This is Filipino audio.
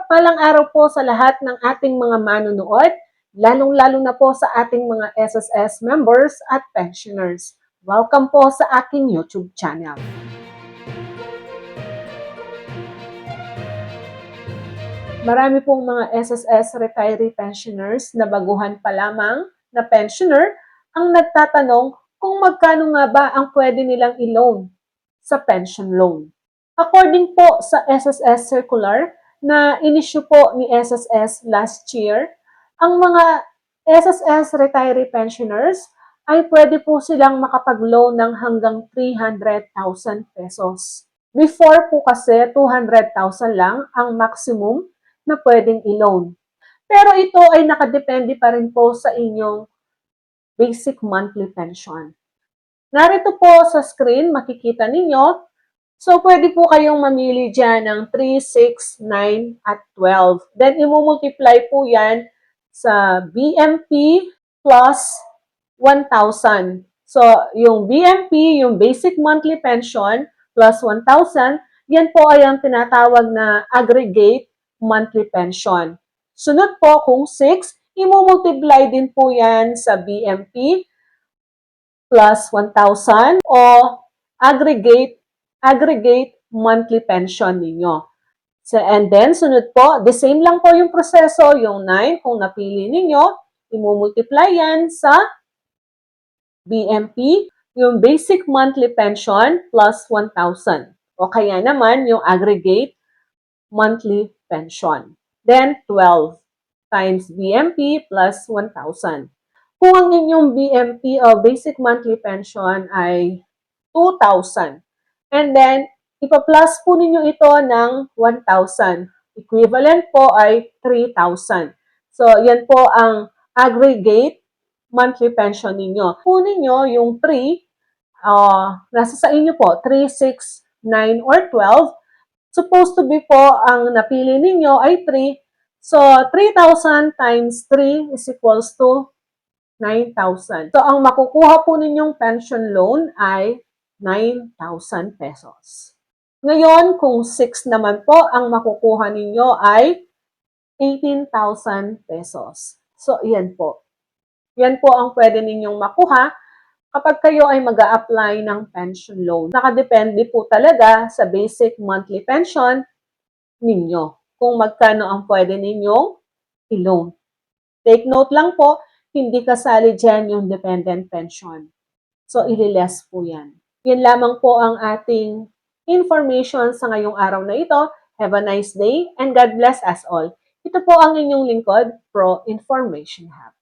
mapagpalang araw po sa lahat ng ating mga manonood, lalong-lalo na po sa ating mga SSS members at pensioners. Welcome po sa aking YouTube channel. Marami pong mga SSS retiree pensioners na baguhan pa lamang na pensioner ang nagtatanong kung magkano nga ba ang pwede nilang i-loan sa pension loan. According po sa SSS Circular na inisyu po ni SSS last year, ang mga SSS retiree pensioners ay pwede po silang makapag-loan ng hanggang 300,000 pesos. Before po kasi 200,000 lang ang maximum na pwedeng i-loan. Pero ito ay nakadepende pa rin po sa inyong basic monthly pension. Narito po sa screen, makikita ninyo. So, pwede po kayong mamili dyan ng 3, 6, 9, at 12. Then, imumultiply po yan sa BMP plus 1,000. So, yung BMP, yung basic monthly pension, plus 1,000, yan po ay ang tinatawag na aggregate monthly pension. Sunod po, kung 6, imumultiply din po yan sa BMP plus 1,000 o aggregate monthly pension ninyo. So, and then, sunod po, the same lang po yung proseso, yung 9, kung napili ninyo, imumultiply yan sa BMP, yung basic monthly pension plus 1,000. O kaya naman, yung aggregate monthly pension. Then, 12 times BMP plus 1,000. Kung ang inyong BMP o basic monthly pension ay 2,000, and then, ipa-plus po ninyo ito ng 1,000. Equivalent po ay 3,000. So, yan po ang aggregate monthly pension ninyo. Kunin nyo yung 3, nasa sa inyo po, 3, 6, 9, or 12. Supposed to be po, ang napili ninyo ay 3. So, 3,000 times 3 is equals to 9,000. So, ang makukuha po ninyong pension loan ay 9,000 pesos. Ngayon, kung 6 naman po, ang makukuha ninyo ay 18,000 pesos. So, yan po. Yan po ang pwede ninyong makuha kapag kayo ay mag-a-apply ng pension loan. Nakadepende po talaga sa basic monthly pension ninyo kung magkano ang pwede ninyong i-loan. Take note lang po, hindi kasali dyan yung dependent pension. So, ililess po yan. Yan lamang po ang ating information sa ngayong araw na ito. Have a nice day and God bless us all. Ito po ang inyong lingkod, Pro Information Hub.